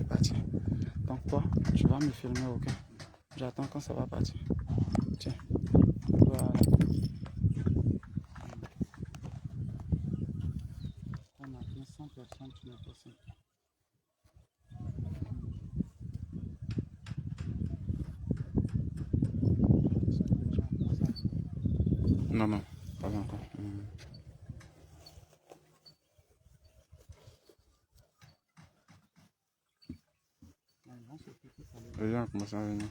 c'est parti. Donc toi, tu vas me filmer, ok? J'attends quand ça va partir. Tiens. Voilà. On a 200 personnes sur le dessin. Non, non, pas encore. Les gens commencent à venir.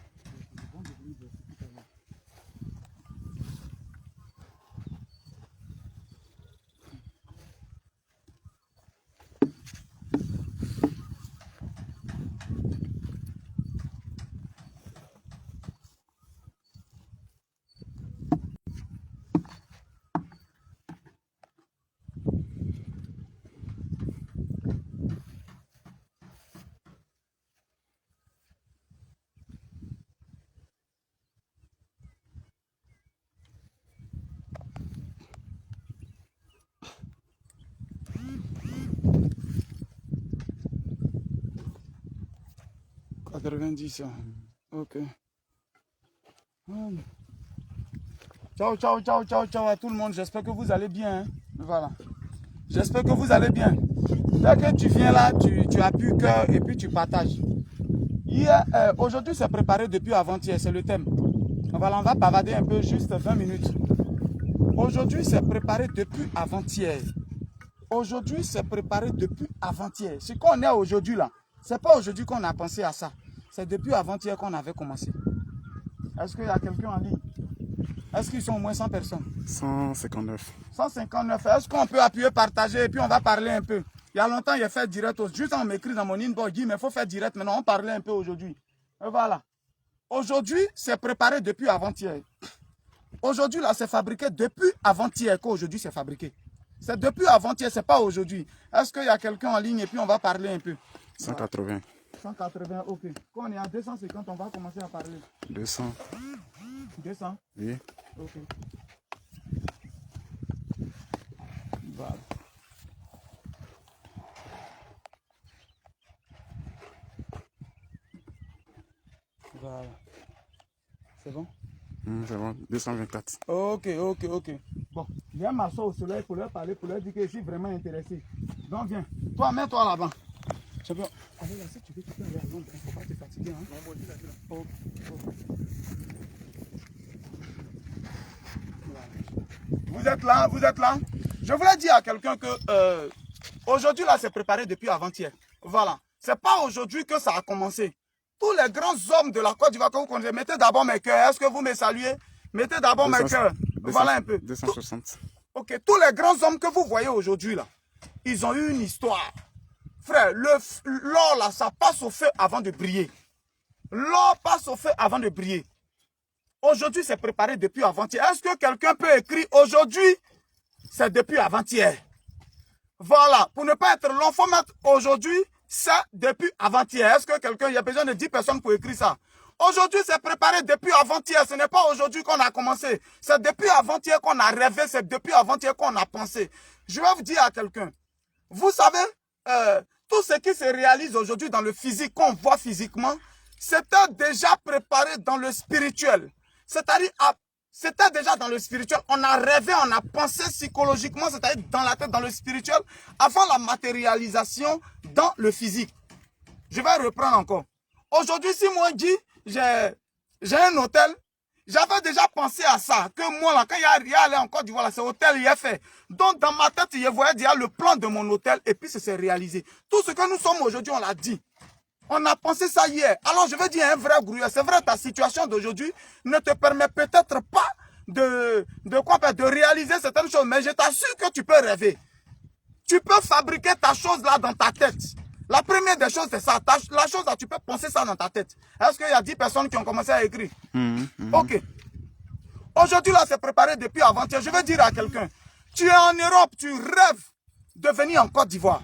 Ok. Ciao, ciao, ciao, ciao, ciao à tout le monde. J'espère que vous allez bien. Hein? Voilà. J'espère que vous allez bien. Dès que tu viens là, tu appuies cœur et puis tu partages. Hier, aujourd'hui, c'est préparé depuis avant-hier. C'est le thème. Voilà, on va bavarder un peu, juste 20 minutes. Aujourd'hui, c'est préparé depuis avant-hier. Aujourd'hui, c'est préparé depuis avant-hier. Ce qu'on est aujourd'hui là, c'est pas aujourd'hui qu'on a pensé à ça. C'est depuis avant-hier qu'on avait commencé. Est-ce qu'il y a quelqu'un en ligne? Est-ce qu'ils sont au moins 100 personnes? 159. 159. Est-ce qu'on peut appuyer, partager et puis on va parler un peu? Il y a longtemps, il a fait direct. Juste on m'écrit dans mon inbox, dit mais il faut faire direct. Maintenant, on parlait un peu aujourd'hui. Et voilà. Aujourd'hui, c'est préparé depuis avant-hier. Aujourd'hui, là, c'est fabriqué depuis avant-hier qu'aujourd'hui, c'est fabriqué. C'est depuis avant-hier, c'est pas aujourd'hui. Est-ce qu'il y a quelqu'un en ligne et puis on va parler un peu? 180. 180, ok. Quand on est à 250, on va commencer à parler. 200. 200? Oui. Ok. Voilà. Voilà. C'est bon? C'est bon. 224. Ok, ok, ok. Bon, viens m'asseoir au soleil pour leur parler, pour leur dire que je suis vraiment intéressé. Donc viens. Toi, mets-toi là-bas. C'est bon. Allez là, si tu veux, tu peux aller à l'ombre. Il ne faut pas te fatiguer. Hein? Non, moi, je suis là. Ok. Vous êtes là, vous êtes là. Je voulais dire à quelqu'un que aujourd'hui, là, c'est préparé depuis avant-hier. Voilà. C'est pas aujourd'hui que ça a commencé. Tous les grands hommes de la Côte d'Ivoire que vous connaissez, mettez d'abord mes cœurs. Est-ce que vous me saluez? Mettez d'abord mes cœurs. Voilà un peu. 260. Ok, tous les grands hommes que vous voyez aujourd'hui, là, ils ont eu une histoire. Frère, l'or, là, ça passe au feu avant de briller. L'or passe au feu avant de briller. Aujourd'hui, c'est préparé depuis avant-hier. Est-ce que quelqu'un peut écrire aujourd'hui? C'est depuis avant-hier. Voilà. Pour ne pas être long, il faut mettre aujourd'hui, c'est depuis avant-hier. Est-ce que quelqu'un, il y a besoin de 10 personnes pour écrire ça? Aujourd'hui, c'est préparé depuis avant-hier. Ce n'est pas aujourd'hui qu'on a commencé. C'est depuis avant-hier qu'on a rêvé. C'est depuis avant-hier qu'on a pensé. Je vais vous dire à quelqu'un. Vous savez, tout ce qui se réalise aujourd'hui dans le physique, qu'on voit physiquement, c'était déjà préparé dans le spirituel. C'est-à-dire, c'était déjà dans le spirituel. On a rêvé, on a pensé psychologiquement, c'est-à-dire dans la tête, dans le spirituel, avant la matérialisation dans le physique. Je vais reprendre encore. Aujourd'hui, si moi je dis, j'ai un hôtel, j'avais déjà pensé à ça, que moi, là, quand il y a allé en Côte d'Ivoire, c'est hôtel, il est fait. Donc, dans ma tête, je voyais déjà le plan de mon hôtel, et puis ça s'est réalisé. Tout ce que nous sommes aujourd'hui, on l'a dit. On a pensé ça hier. Alors, je veux dire un vrai grouilleur. C'est vrai, ta situation d'aujourd'hui ne te permet peut-être pas de réaliser certaines choses, mais je t'assure que tu peux rêver. Tu peux fabriquer ta chose là dans ta tête. La première des choses, c'est ça. La chose là, tu peux penser ça dans ta tête. Est-ce qu'il y a 10 personnes qui ont commencé à écrire? Ok. Aujourd'hui, là, c'est préparé depuis avant-hier. Je veux dire à quelqu'un, tu es en Europe, tu rêves de venir en Côte d'Ivoire.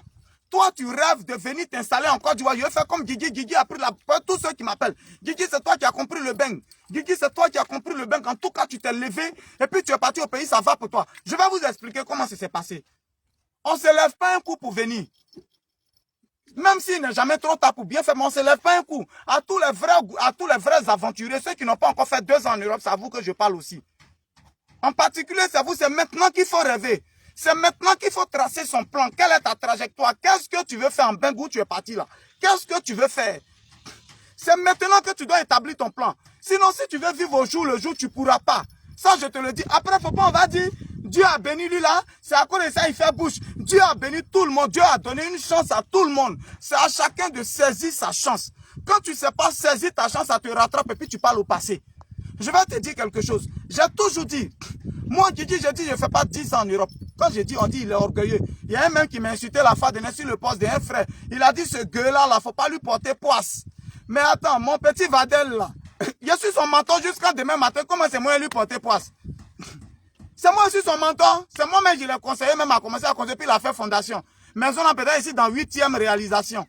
Toi, tu rêves de venir t'installer en Côte d'Ivoire. Je vais faire comme Guigui. Guigui a pris la... Tous ceux qui m'appellent. Guigui, c'est toi qui as compris le bain. Guigui, c'est toi qui as compris le bain. En tout cas, tu t'es levé et puis tu es parti au pays, ça va pour toi. Je vais vous expliquer comment ça s'est passé. On ne se lève pas un coup pour venir. Même s'il n'est jamais trop tard pour bien faire, mais on ne se lève pas un coup. À tous les vrais aventuriers, ceux qui n'ont pas encore fait 2 ans en Europe, c'est à vous que je parle aussi. En particulier, c'est à vous, c'est maintenant qu'il faut rêver. C'est maintenant qu'il faut tracer son plan. Quelle est ta trajectoire? Qu'est-ce que tu veux faire en Bengou où tu es parti là? Qu'est-ce que tu veux faire? C'est maintenant que tu dois établir ton plan. Sinon, si tu veux vivre au jour le jour, tu ne pourras pas. Ça, je te le dis. Après, faut pas, on va dire, Dieu a béni lui là, c'est à cause de ça il fait bouche. Dieu a béni tout le monde. Dieu a donné une chance à tout le monde. C'est à chacun de saisir sa chance. Quand tu ne sais pas saisir ta chance, ça te rattrape et puis tu parles au passé. Je vais te dire quelque chose. J'ai toujours dit, moi qui dis, je ne fais pas 10 ans en Europe. Quand je dis, on dit, il est orgueilleux. Il y a un mec qui m'a insulté la fois dernière sur le poste d'un frère. Il a dit, ce gueux-là, il ne faut pas lui porter poisse. Mais attends, mon petit Vadel là, je suis son mentor jusqu'à demain matin. Comment c'est moi lui porter poisse? C'est moi aussi son mentor. C'est moi-même, je l'ai conseillé même à commencer à construire, puis il a fait fondation. Maison en peut-être ici dans 8e réalisation.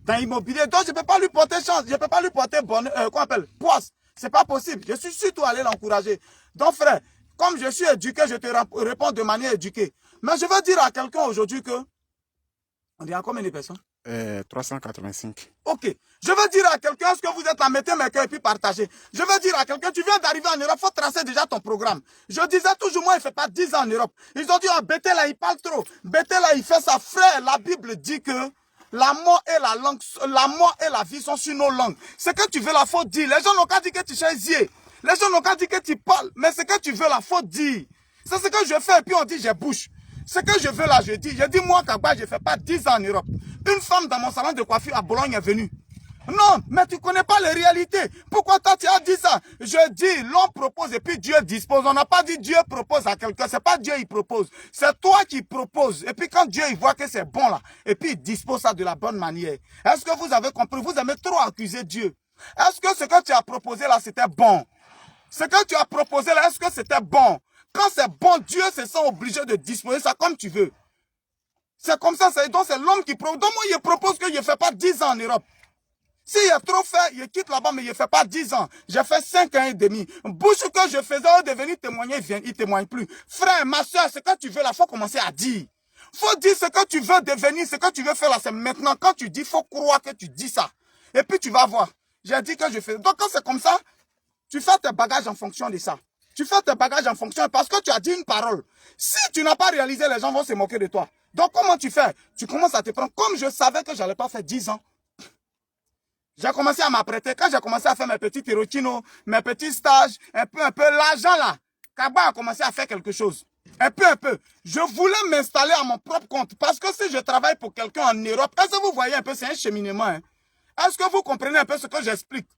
Dans l'immobilier. Donc je ne peux pas lui porter chance. Je ne peux pas lui porter poisse. C'est pas possible. Je suis surtout allé l'encourager. Donc frère, comme je suis éduqué, je te réponds de manière éduquée. Mais je veux dire à quelqu'un aujourd'hui que... On dit à combien de personnes? 385. Ok. Je veux dire à quelqu'un, est-ce que vous êtes à mettre mes cœurs et puis partager? Je veux dire à quelqu'un, tu viens d'arriver en Europe, il faut tracer déjà ton programme. Je disais toujours, moi, il ne fait pas 10 ans en Europe. Ils ont dit, oh, Bété là, il parle trop. Bété là, il fait ça. Frère, la Bible dit que la mort et la langue, la mort et la vie sont sur nos langues. Ce que tu veux, la faute dire. Les gens n'ont qu'à dire que tu chaises. Les gens n'ont qu'à dire que tu parles. Mais ce que tu veux, la faute dire. C'est ce que je fais et puis on dit, j'ai bouche. Ce que je veux là, je dis, moi, Kagba, je ne fais pas 10 ans en Europe. Une femme dans mon salon de coiffure à Bologne est venue. Non, mais tu ne connais pas les réalités. Pourquoi toi tu as dit ça? Je dis, l'homme propose et puis Dieu dispose. On n'a pas dit Dieu propose à quelqu'un. C'est pas Dieu il propose. C'est toi qui proposes. Et puis quand Dieu il voit que c'est bon là, et puis il dispose ça de la bonne manière. Est-ce que vous avez compris? Vous aimez trop accuser Dieu. Est-ce que ce que tu as proposé là, c'était bon? Ce que tu as proposé là, est-ce que c'était bon? Quand c'est bon, Dieu se sent obligé de disposer ça comme tu veux. C'est comme ça, donc c'est l'homme qui propose. Donc moi, il propose que je ne fais pas 10 ans en Europe. S'il a trop fait, il quitte là-bas, mais il ne fait pas 10 ans. J'ai fait 5 ans et demi. Bouche que je faisais, au devenir témoigner, il ne témoigne plus. Frère, ma soeur, ce que tu veux là, il faut commencer à dire. Il faut dire ce que tu veux devenir, ce que tu veux faire là, c'est maintenant. Quand tu dis, il faut croire que tu dis ça. Et puis tu vas voir. J'ai dit que je fais. Donc quand c'est comme ça, tu fais tes bagages en fonction de ça. Tu fais tes bagages en fonction parce que tu as dit une parole. Si tu n'as pas réalisé, les gens vont se moquer de toi. Donc comment tu fais? Tu commences à te prendre. Comme je savais que je n'allais pas faire 10 ans, j'ai commencé à m'apprêter. Quand j'ai commencé à faire mes petits tirotinos, mes petits stages, un peu, l'argent là, Kaba a commencé à faire quelque chose. Un peu. Je voulais m'installer à mon propre compte. Parce que si je travaille pour quelqu'un en Europe, est-ce que vous voyez un peu, c'est un cheminement. Hein? Est-ce que vous comprenez un peu ce que j'explique?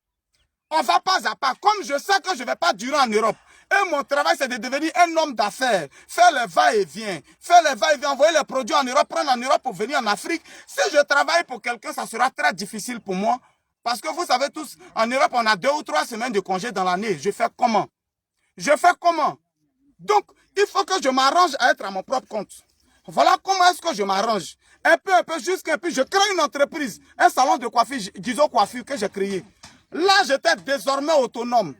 On va pas à pas. Comme je sais que je ne vais pas durer en Europe. Et mon travail, c'est de devenir un homme d'affaires. Faire le va-et-vient. Envoyer les produits en Europe, prendre en Europe pour venir en Afrique. Si je travaille pour quelqu'un, ça sera très difficile pour moi. Parce que vous savez tous, en Europe, on a 2 ou 3 semaines de congé dans l'année. Je fais comment? Donc, il faut que je m'arrange à être à mon propre compte. Voilà comment est-ce que je m'arrange. Un peu, jusqu'à puis je crée une entreprise. Un salon de coiffure, disons coiffure, que j'ai créé. Là, j'étais désormais autonome.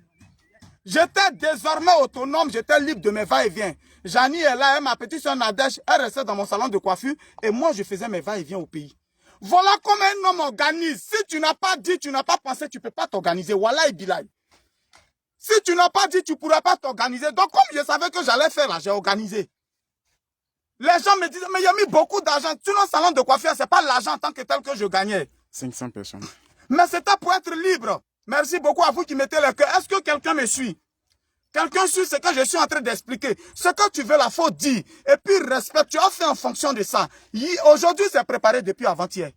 J'étais libre de mes va-et-vient. Janie est là, ma petite soeur Nadège, elle restait dans mon salon de coiffure et moi, je faisais mes va-et-vient au pays. Voilà comment un homme organise. Si tu n'as pas dit, tu n'as pas pensé, tu ne peux pas t'organiser. Voilà et bilay. Si tu n'as pas dit, tu ne pourras pas t'organiser. Donc, comme je savais que j'allais faire là, j'ai organisé. Les gens me disaient, mais il y a mis beaucoup d'argent. Sur le salon de coiffure, ce n'est pas l'argent en tant que tel que je gagnais. 500 personnes. Mais c'était pour être libre. Merci beaucoup à vous qui mettez le cœur. Est-ce que quelqu'un me suit? Quelqu'un suit ce que je suis en train d'expliquer. Ce que tu veux, la faut dire. Et puis respecte. Tu as fait en fonction de ça. Aujourd'hui, c'est préparé depuis avant-hier.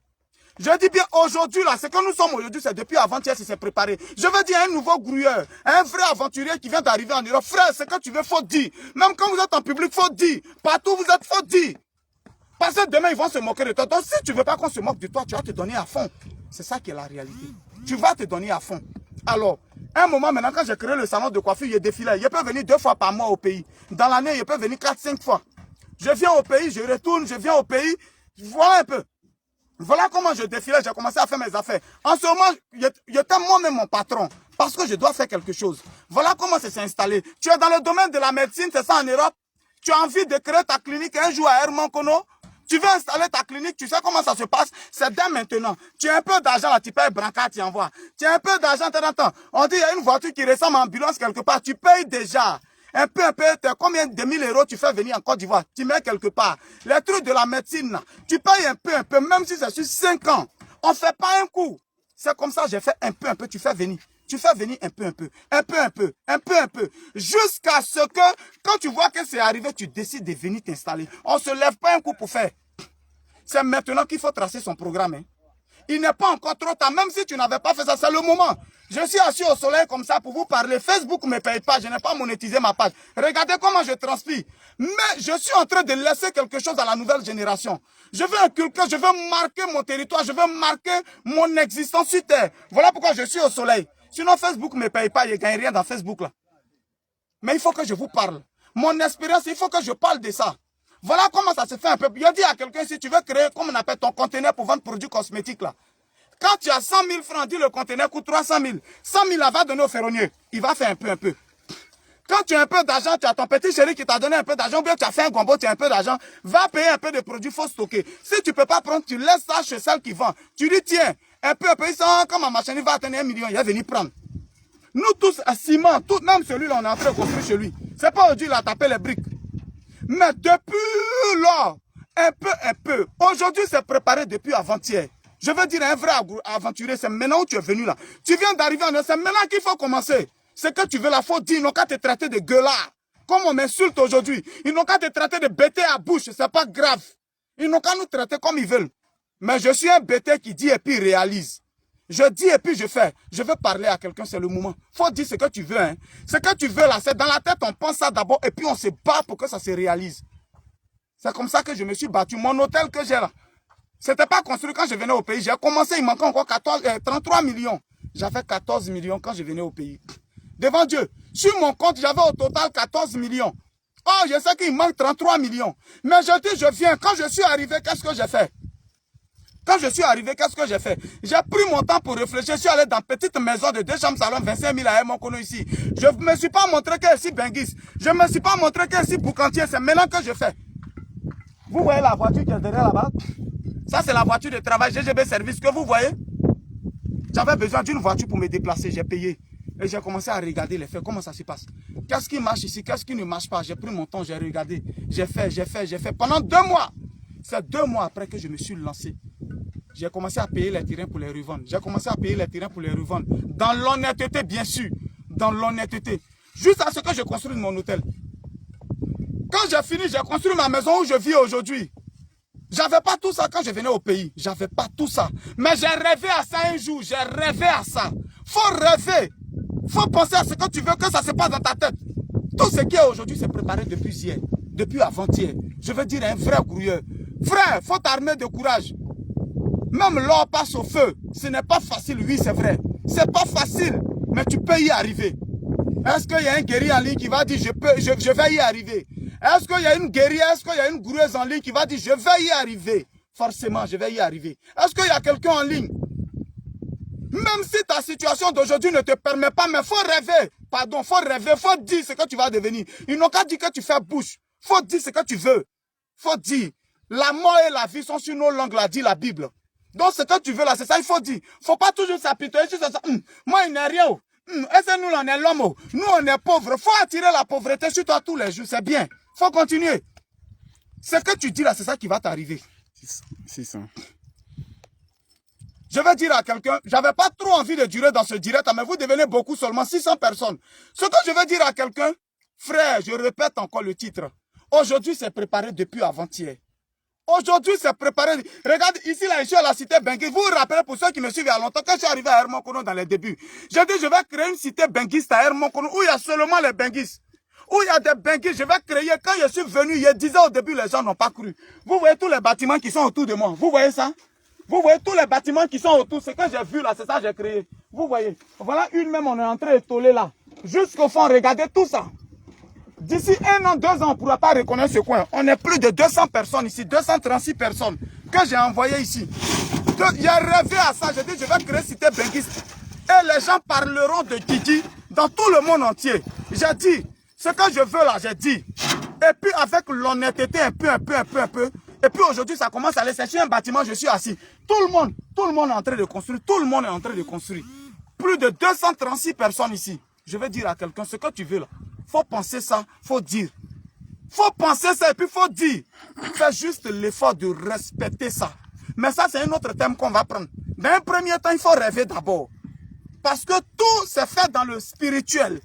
Je dis bien aujourd'hui, là, ce que nous sommes aujourd'hui, c'est depuis avant-hier, c'est préparé. Je veux dire un nouveau grouilleur, un vrai aventurier qui vient d'arriver en Europe. Frère, ce que tu veux, faut dire. Même quand vous êtes en public, faut dire. Partout où vous êtes, faut dire. Parce que demain, ils vont se moquer de toi. Donc, si tu ne veux pas qu'on se moque de toi, tu vas te donner à fond. C'est ça qui est la réalité. Tu vas te donner à fond. Alors, un moment maintenant, quand j'ai créé le salon de coiffure, il défilait. Il peut venir 2 fois par mois au pays. Dans l'année, il peut venir 4-5 fois. Je viens au pays, je retourne, je viens au pays. Voilà un peu. Voilà comment je défilais, j'ai commencé à faire mes affaires. En ce moment, j'étais moi-même mon patron. Parce que je dois faire quelque chose. Voilà comment ça s'est installé. Tu es dans le domaine de la médecine, c'est ça en Europe? Tu as envie de créer ta clinique un jour à Hermann Kono? Tu veux installer ta clinique, tu sais comment ça se passe? C'est dès maintenant. Tu as un peu d'argent là, tu payes brancard, tu envoies. Tu as un peu d'argent, t'entends. On dit, il y a une voiture qui ressemble à ambulance quelque part, tu payes déjà. Un peu, combien de 1000 euros tu fais venir en Côte d'Ivoire? Tu mets quelque part. Les trucs de la médecine, là, tu payes un peu, même si c'est sur 5 ans. On ne fait pas un coup. C'est comme ça, j'ai fait un peu, tu fais venir. Tu fais venir un peu. Jusqu'à ce que, quand tu vois que c'est arrivé, tu décides de venir t'installer. On ne se lève pas un coup pour faire. C'est maintenant qu'il faut tracer son programme. Hein. Il n'est pas encore trop tard. Même si tu n'avais pas fait ça, c'est le moment. Je suis assis au soleil comme ça pour vous parler. Facebook ne me paye pas. Je n'ai pas monétisé ma page. Regardez comment je transpire. Mais je suis en train de laisser quelque chose à la nouvelle génération. Je veux inculquer, je veux marquer mon territoire. Je veux marquer mon existence sur Terre. Voilà pourquoi je suis au soleil. Sinon, Facebook ne me paye pas. Je ne gagne rien dans Facebook là. Mais il faut que je vous parle. Mon expérience, il faut que je parle de ça. Voilà comment ça se fait un peu. Je dis à quelqu'un, si tu veux créer, comme on appelle ton conteneur pour vendre produits cosmétiques là. Quand tu as 100 000 francs, dis le conteneur coûte 300 000. 100 000 là, va donner au ferronnier. Il va faire un peu. Quand tu as un peu d'argent, tu as ton petit chéri qui t'a donné un peu d'argent, ou bien tu as fait un gombo, tu as un peu d'argent, va payer un peu de produits, il faut stocker. Si tu ne peux pas prendre, tu laisses ça chez celle qui vend. Tu dis, tiens, un peu, ils sont comme ma machine, il va atteindre 1 million, il va venir prendre. Nous tous, à ciment, tout, même celui-là, on est en train de construire chez lui. C'est pas aujourd'hui, il a tapé les briques. Mais depuis là, un peu. Aujourd'hui, c'est préparé depuis avant-hier. Je veux dire, un vrai aventurier, c'est maintenant où tu es venu là. Tu viens d'arriver, c'est maintenant qu'il faut commencer. C'est que tu veux la faute dire, ils n'ont qu'à te traiter de gueulard. Comme on m'insulte aujourd'hui. Ils n'ont qu'à te traiter de bêté à bouche, c'est pas grave. Ils n'ont qu'à nous traiter comme ils veulent. Mais je suis un bêté qui dit et puis réalise. Je dis et puis je fais. Je veux parler à quelqu'un, c'est le moment. Faut dire ce que tu veux. Hein. Ce que tu veux là, c'est dans la tête, on pense ça d'abord et puis on se bat pour que ça se réalise. C'est comme ça que je me suis battu. Mon hôtel que j'ai là, c'était pas construit quand je venais au pays. J'ai commencé, il manquait encore 33 millions. J'avais 14 millions quand je venais au pays. Devant Dieu, sur mon compte, j'avais au total 14 millions. Oh, je sais qu'il manque 33 millions. Mais je dis, je viens. Quand je suis arrivé, qu'est-ce que j'ai fait? Quand je suis arrivé, qu'est-ce que j'ai fait? J'ai pris mon temps pour réfléchir. Je suis allé dans une petite maison de 2 chambres salon, 25 000 à Hermokono ici. Je ne me suis pas montré que ici Benguis. Je ne me suis pas montré que ici Boucantier. C'est maintenant que je fais. Vous voyez la voiture qui est derrière là-bas? Ça, c'est la voiture de travail GGB Service que vous voyez. J'avais besoin d'une voiture pour me déplacer. J'ai payé. Et j'ai commencé à regarder les faits. Comment ça se passe? Qu'est-ce qui marche ici? Qu'est-ce qui ne marche pas? J'ai pris mon temps, j'ai regardé. J'ai fait. Pendant 2 mois. C'est 2 mois après que je me suis lancé. J'ai commencé à payer les terrains pour les revendre. Dans l'honnêteté, bien sûr. Dans l'honnêteté. Juste à ce que je construise mon hôtel. Quand j'ai fini, j'ai construit ma maison où je vis aujourd'hui. J'avais pas tout ça quand je venais au pays. J'avais pas tout ça. Mais j'ai rêvé à ça un jour. J'ai rêvé à ça. Faut rêver. Faut penser à ce que tu veux que ça se passe dans ta tête. Tout ce qui est aujourd'hui, c'est préparé depuis hier. Depuis avant-hier. Je veux dire un vrai grouilleur. Frère, faut t'armer de courage. Même l'or passe au feu. Ce n'est pas facile, oui, c'est vrai. C'est pas facile, mais tu peux y arriver. Est-ce qu'il y a un guerrier en ligne qui va dire je vais y arriver? Est-ce qu'il y a une guerrière, est-ce qu'il y a une goureuse en ligne qui va dire je vais y arriver? Forcément, je vais y arriver. Est-ce qu'il y a quelqu'un en ligne? Même si ta situation d'aujourd'hui ne te permet pas, mais faut rêver. Pardon, faut rêver, faut dire ce que tu vas devenir. Ils n'ont qu'à dire que tu fais bouche. Faut dire ce que tu veux. Faut dire. La mort et la vie sont sur nos langues, l'a dit la Bible. Donc ce que tu veux là, c'est ça, il faut dire. Faut pas toujours s'apitoyer sur ça. Moi, il n'est rien. Est-ce que nous, on est l'homme? Nous, on est pauvres. Faut attirer la pauvreté sur toi tous les jours, c'est bien. Faut continuer. Ce que tu dis là, c'est ça qui va t'arriver. 600. Je vais dire à quelqu'un, j'avais pas trop envie de durer dans ce direct, mais vous devenez beaucoup, seulement 600 personnes. Ce que je vais dire à quelqu'un, frère, je répète encore le titre. Aujourd'hui, c'est préparé depuis avant-hier. Aujourd'hui, c'est préparé. Regarde, ici, là, je suis à la cité Benguis. Vous vous rappelez, pour ceux qui me suivent il y a longtemps, quand je suis arrivé à Hermokono dans les débuts, j'ai dit, je vais créer une cité benguiste à Hermokono où il y a seulement les benguistes. Où il y a des benguistes, je vais créer. Quand je suis venu, je disais au début, les gens n'ont pas cru. Vous voyez tous les bâtiments qui sont autour de moi. Vous voyez ça? Vous voyez tous les bâtiments qui sont autour. Ce que j'ai vu là, c'est ça que j'ai créé. Vous voyez. Voilà une même, on est en train de toller là. Jusqu'au fond, regardez tout ça. D'ici 1 an, 2 ans, on ne pourra pas reconnaître ce coin. On est plus de 200 personnes ici, 236 personnes que j'ai envoyées ici. J'ai rêvé à ça, j'ai dit je vais créer cité benguiste. Et les gens parleront de Didi dans tout le monde entier. J'ai dit, ce que je veux là, j'ai dit. Et puis avec l'honnêteté un peu, Et puis aujourd'hui, ça commence à aller sécher un bâtiment, je suis assis. Tout le monde est en train de construire. Tout le monde est en train de construire. Plus de 236 personnes ici. Je vais dire à quelqu'un ce que tu veux là. Faut penser ça, faut dire. Faut penser ça et puis faut dire. Fais juste l'effort de respecter ça. Mais ça, c'est un autre thème qu'on va prendre. Dans un premier temps, il faut rêver d'abord. Parce que tout s'est fait dans le spirituel.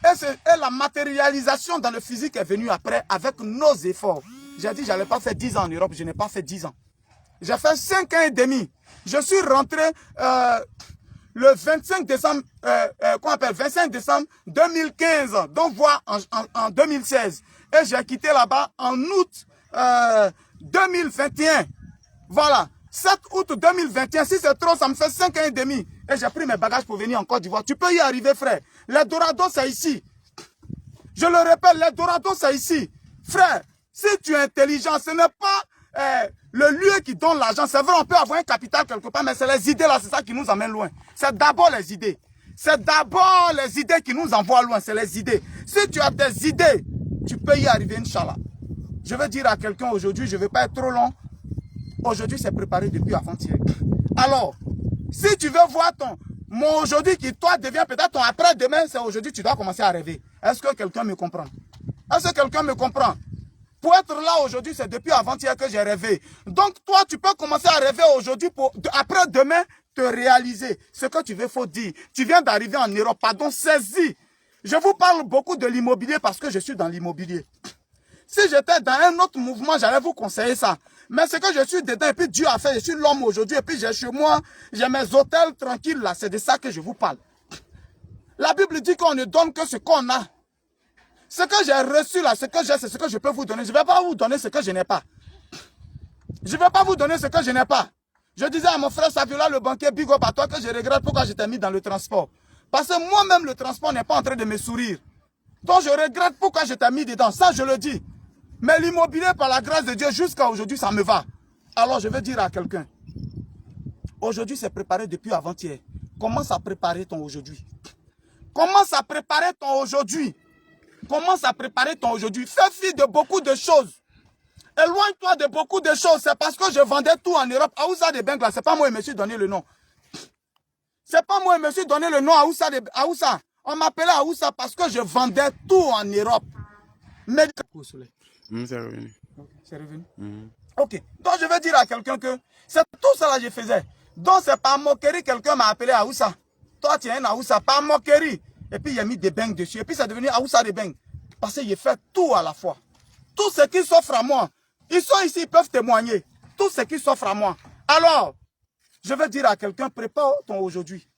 Et la matérialisation dans le physique est venue après avec nos efforts. J'ai dit, je n'allais pas faire 10 ans en Europe, je n'ai pas fait 10 ans. J'ai fait 5 ans et demi. Je suis rentré le 25 décembre, 25 décembre 2015, donc voire en 2016. Et j'ai quitté là-bas en août 2021. Voilà, 7 août 2021, si c'est trop, ça me fait 5 ans et demi. Et j'ai pris mes bagages pour venir en Côte d'Ivoire. Tu peux y arriver, frère. L'Eldorado, c'est ici. Je le répète, l'Eldorado, c'est ici. Frère, si tu es intelligent, ce n'est pas le lieu qui donne l'argent. C'est vrai, on peut avoir un capital quelque part, mais c'est les idées là, c'est ça qui nous amène loin. C'est d'abord les idées. C'est d'abord les idées qui nous envoient loin, c'est les idées. Si tu as des idées, tu peux y arriver, Inch'Allah. Je veux dire à quelqu'un aujourd'hui, je ne vais pas être trop long. Aujourd'hui, c'est préparé depuis avant-hier. Alors, si tu veux voir mon aujourd'hui qui, toi, devient peut-être ton après-demain, c'est aujourd'hui, tu dois commencer à rêver. Est-ce que quelqu'un me comprend? Est-ce que quelqu'un me comprend? Pour être là aujourd'hui, c'est depuis avant-hier que j'ai rêvé. Donc, toi, tu peux commencer à rêver aujourd'hui pour, après-demain, te réaliser. Ce que tu veux, faut dire. Tu viens d'arriver en Europe, pardon, saisis. Je vous parle beaucoup de l'immobilier parce que je suis dans l'immobilier. Si j'étais dans un autre mouvement, j'allais vous conseiller ça. Mais ce que je suis dedans, et puis Dieu a fait, je suis l'homme aujourd'hui, et puis j'ai chez moi, j'ai mes hôtels tranquilles là, c'est de ça que je vous parle. La Bible dit qu'on ne donne que ce qu'on a. Ce que j'ai reçu là, ce que j'ai, c'est ce que je peux vous donner. Je ne vais pas vous donner ce que je n'ai pas. Je ne vais pas vous donner ce que je n'ai pas. Je disais à mon frère Saviola, le banquier, big up à toi, que je regrette pourquoi je t'ai mis dans le transport. Parce que moi-même, le transport n'est pas en train de me sourire. Donc je regrette pourquoi je t'ai mis dedans. Ça, je le dis. Mais l'immobilier, par la grâce de Dieu, jusqu'à aujourd'hui, ça me va. Alors, je vais dire à quelqu'un. Aujourd'hui, c'est préparé depuis avant-hier. Commence à préparer ton aujourd'hui. Commence à préparer ton aujourd'hui. Commence à préparer ton aujourd'hui. Fais fi de beaucoup de choses. Éloigne-toi de beaucoup de choses. C'est parce que je vendais tout en Europe. Aoussa de Bengla, c'est pas moi qui me suis donné le nom. C'est pas moi qui me suis donné le nom Aoussa. On m'appelait Aoussa parce que je vendais tout en Europe. Mais... C'est revenu. C'est revenu. Ok. Donc je vais dire à quelqu'un que c'est tout ça là que je faisais. Donc c'est par moquerie quelqu'un m'a appelé Aoussa. Toi tu es un Aoussa, par moquerie. Et puis il a mis des beignes dessus. Et puis c'est devenu Aoussa des beignes. Parce que j'ai fait tout à la fois. Tout ce qui s'offre à moi. Ils sont ici, ils peuvent témoigner. Tout ce qui s'offre à moi. Alors, je vais dire à quelqu'un, prépare ton aujourd'hui.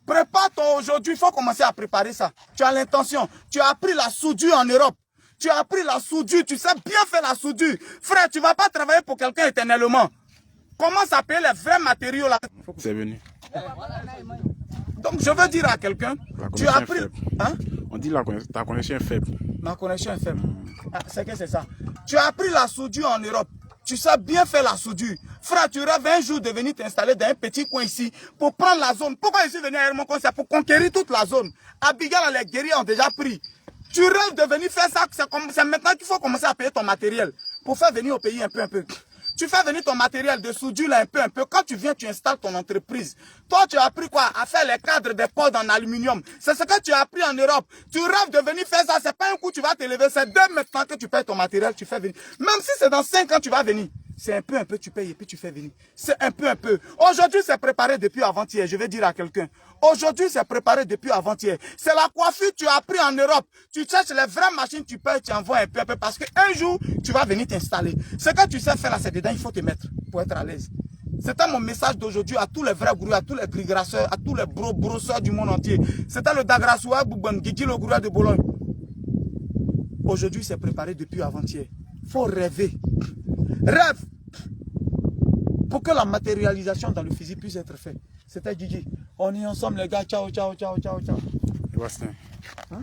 Prépare ton aujourd'hui. Il faut commencer à préparer ça. Tu as l'intention. Tu as appris la soudure en Europe. Tu as appris la soudure, tu sais bien faire la soudure. Frère, tu ne vas pas travailler pour quelqu'un éternellement. Commence à payer les vrais matériaux là. C'est venu. Donc je veux dire à quelqu'un, tu as appris... Hein? On dit ta connexion est faible. Ma connexion est faible. Ah, c'est que c'est ça. Tu as appris la soudure en Europe. Tu sais bien faire la soudure. Frère, tu rêves un jour de venir t'installer dans un petit coin ici pour prendre la zone. Pourquoi je suis venu à Hermon? C'est pour conquérir toute la zone. Abigail, les guerriers ont déjà pris. Tu rêves de venir faire ça, c'est maintenant qu'il faut commencer à payer ton matériel pour faire venir au pays un peu. Tu fais venir ton matériel de soudure là un peu. Quand tu viens, tu installes ton entreprise. Toi, tu as appris quoi? À faire les cadres des portes en aluminium. C'est ce que tu as appris en Europe. Tu rêves de venir faire ça. C'est pas un coup tu vas te lever. C'est dès maintenant que tu payes ton matériel, tu fais venir. Même si c'est dans 5 ans, tu vas venir. C'est un peu, tu payes et puis tu fais venir. C'est un peu. Aujourd'hui, c'est préparé depuis avant-hier. Je vais dire à quelqu'un. Aujourd'hui, c'est préparé depuis avant-hier. C'est la coiffure que tu as appris en Europe. Tu cherches les vraies machines, tu payes, tu envoies un peu. Parce qu'un jour, tu vas venir t'installer. Ce que tu sais faire là, c'est dedans, il faut te mettre pour être à l'aise. C'était mon message d'aujourd'hui à tous les vrais gourous, à tous les gris-grasseurs, à tous les brosseurs du monde entier. C'était le Dagrasoua Boubon, Guigui le gourou de Bologne. Aujourd'hui, c'est préparé depuis avant-hier. Il faut rêver. Rêve pour que la matérialisation dans le physique puisse être faite. C'était Gigi. On est ensemble les gars. Ciao. Hein?